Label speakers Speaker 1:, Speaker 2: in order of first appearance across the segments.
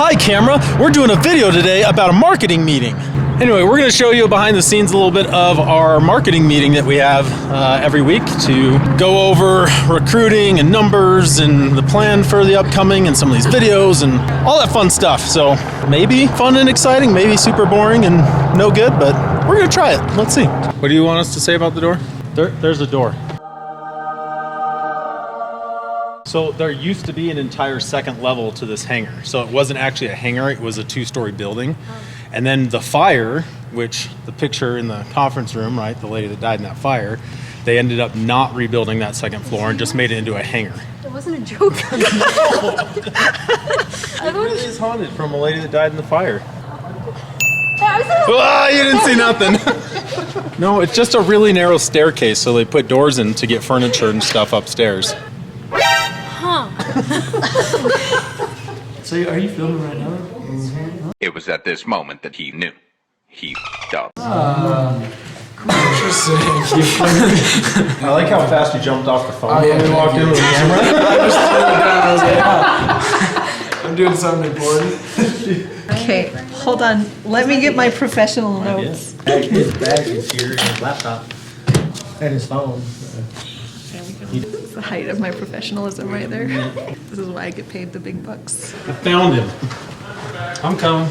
Speaker 1: Hi camera, we're doing a video today about a marketing meeting. Anyway, we're going to show you behind the scenes a little bit of our marketing meeting that we have every week to go over recruiting and numbers and the plan for the upcoming and some of these videos and all that fun stuff. So maybe fun and exciting, maybe super boring and no good, but we're going to try it. Let's see. What do you want us to say about the door? There's the door. So there used to be an entire second level to this hangar. So it wasn't actually a hangar, it was a two-story building. And then the fire, which the picture in the conference room, right, the lady that died in that fire, they ended up not rebuilding that second floor and just made it into a hangar.
Speaker 2: That wasn't a joke.
Speaker 1: It really is haunted from a lady that died in the fire.
Speaker 2: Oh,
Speaker 1: you didn't see nothing. No, it's just a really narrow staircase, so they put doors in to get furniture and stuff upstairs.
Speaker 3: So are you filming right now? Mm-hmm.
Speaker 4: It was at this moment that he knew. He f***ed up.
Speaker 3: Interesting.
Speaker 1: I like how fast you jumped off the phone.
Speaker 3: Oh, yeah,
Speaker 1: you walked in with the camera.
Speaker 3: I'm doing something important.
Speaker 5: Okay, hold on. Let me get my professional notes.
Speaker 6: His bag is here, his laptop, and his phone.
Speaker 5: It's the height of my professionalism right there. This is why I get paid the big bucks.
Speaker 1: I found him. I'm coming.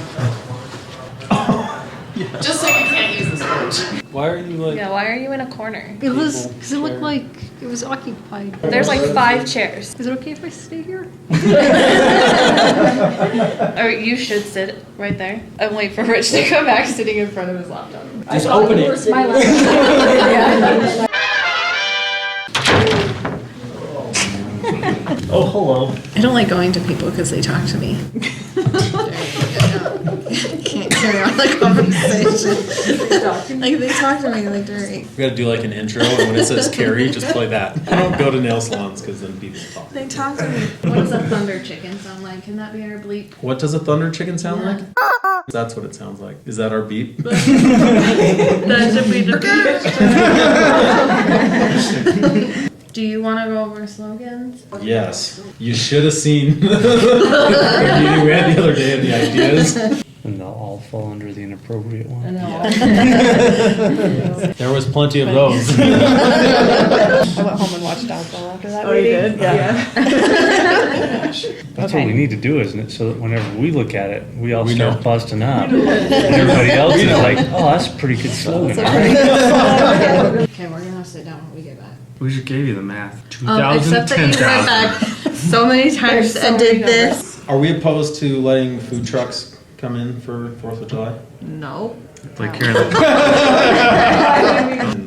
Speaker 7: Just so you can't use this coach.
Speaker 1: Why are you like...
Speaker 7: Yeah, why are you in a corner?
Speaker 2: It was because it looked like it was occupied.
Speaker 7: There's like 5 chairs.
Speaker 2: Is it okay if I stay here?
Speaker 7: Or you should sit right there and wait for Rich to come back sitting in front of his laptop.
Speaker 6: Just open it.
Speaker 2: My laptop.
Speaker 1: Oh, hello.
Speaker 5: I don't like going to people because they talk to me. Can't carry on the conversation. Like they talk to me like they're...
Speaker 1: We gotta do like an intro, and when it says Carrie, just play that. I don't go to nail salons because then people talk.
Speaker 5: They talk to me.
Speaker 7: What does a thunder chicken sound like? Can that be our bleep?
Speaker 1: What does a thunder chicken sound like? That's what it sounds like. Is that our beep?
Speaker 7: That should be the beep. Do you want to go over slogans?
Speaker 1: Yes. You should have seen the meeting we had the other day and the ideas.
Speaker 3: And they'll all fall under the inappropriate one.
Speaker 1: There was plenty of those.
Speaker 5: I went home and watched Dodgeball after that meeting. You did? Yeah.
Speaker 3: That's what we need to do, isn't it? So that whenever we look at it, we all start
Speaker 1: know.
Speaker 3: busting up. And everybody else is like, oh, that's a pretty good slogan.
Speaker 7: Okay, we're gonna sit down when we get back.
Speaker 3: We just gave you the math.
Speaker 7: Except that you went back so many times
Speaker 5: And did this.
Speaker 1: Are we opposed to letting food trucks come in for 4th of July?
Speaker 5: No.
Speaker 3: Like Karen.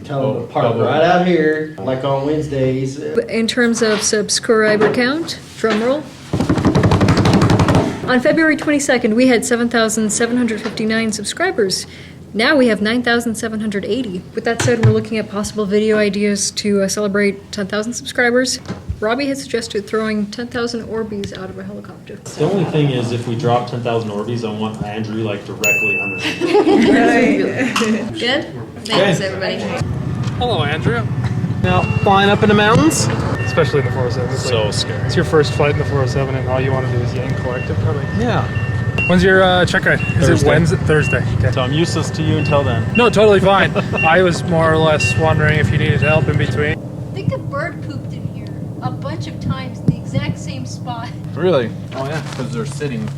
Speaker 6: Tell them to park right out here, like on Wednesdays.
Speaker 2: In terms of subscriber count, drum roll. On February 22nd, we had 7,759 subscribers. Now we have 9,780. With that said, we're looking at possible video ideas to celebrate 10,000 subscribers. Robbie had suggested throwing 10,000 Orbeez out of a helicopter.
Speaker 1: The only thing is, if we drop 10,000 Orbeez, I want Andrew like directly underneath.
Speaker 7: Good? Thanks, everybody.
Speaker 8: Hello, Andrew.
Speaker 1: Now, flying up in the mountains?
Speaker 8: Especially in the 407. It's
Speaker 1: So
Speaker 8: like,
Speaker 1: scary.
Speaker 8: it's your first flight in the 407, and all you want to do is yank collective. Probably.
Speaker 1: Yeah.
Speaker 8: When's your check ride? Is
Speaker 1: Thursday.
Speaker 8: it Wednesday? Thursday. Okay.
Speaker 1: So I'm useless to you until then.
Speaker 8: No, totally fine. I was more or less wondering if you needed help in between.
Speaker 2: I think a bird pooped in here a bunch of times in the exact same spot.
Speaker 1: Really? Oh yeah, because they're standing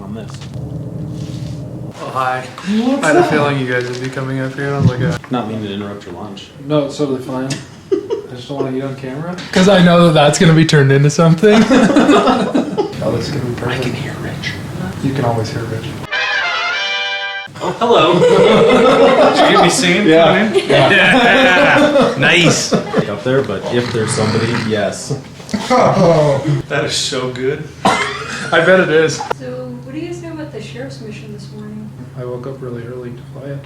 Speaker 1: on this.
Speaker 8: Oh, hi. I had a feeling you guys would be coming up here. I was like,
Speaker 1: Not meaning to interrupt your lunch.
Speaker 8: no, it's totally fine. I just don't want to eat on camera. Because I know that that's going to be turned into something. Oh, this is going to be perfect. I can hear Rich. You can always hear Rich.
Speaker 3: Oh, hello. Did you get me singing?
Speaker 1: Yeah.
Speaker 3: Yeah. Nice.
Speaker 1: Up there, but if there's somebody, yes.
Speaker 8: Oh, that is so good. I bet it is.
Speaker 2: So, what do you guys know about the sheriff's mission this morning?
Speaker 8: I woke up really early to fly it.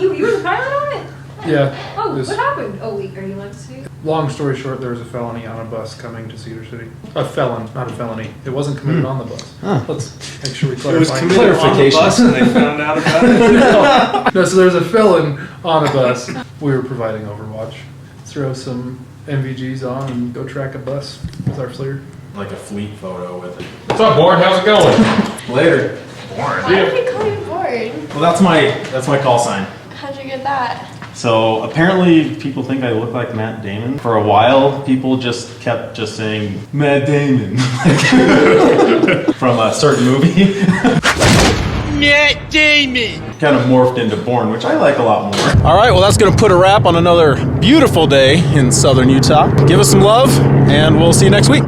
Speaker 2: You were the pilot on it?
Speaker 8: Yeah.
Speaker 2: Oh,
Speaker 8: This-
Speaker 2: what happened? Oh, wait, are you allowed to say it?
Speaker 8: Long story short, there was a felony on a bus coming to Cedar City. A felon, not a felony. It wasn't committed on the bus. Let's make sure we clarify.
Speaker 1: Clarification.
Speaker 3: And they found out about it.
Speaker 8: No, so there's a felon on a bus. We were providing Overwatch. Throw some MVGs on and go track a bus with our FLIR.
Speaker 1: like a fleet photo with it.
Speaker 8: What's up, Board? How's it going?
Speaker 1: Later.
Speaker 7: Why did he call you bored?
Speaker 1: Well, that's my call sign.
Speaker 7: How'd you get that?
Speaker 1: So apparently people think I look like Matt Damon. For a while, people just kept saying Matt Damon from a certain movie. Matt Damon! Kind of morphed into Bourne, which I like a lot more. All right, well that's gonna put a wrap on another beautiful day in southern Utah. Give us some love, and we'll see you next week.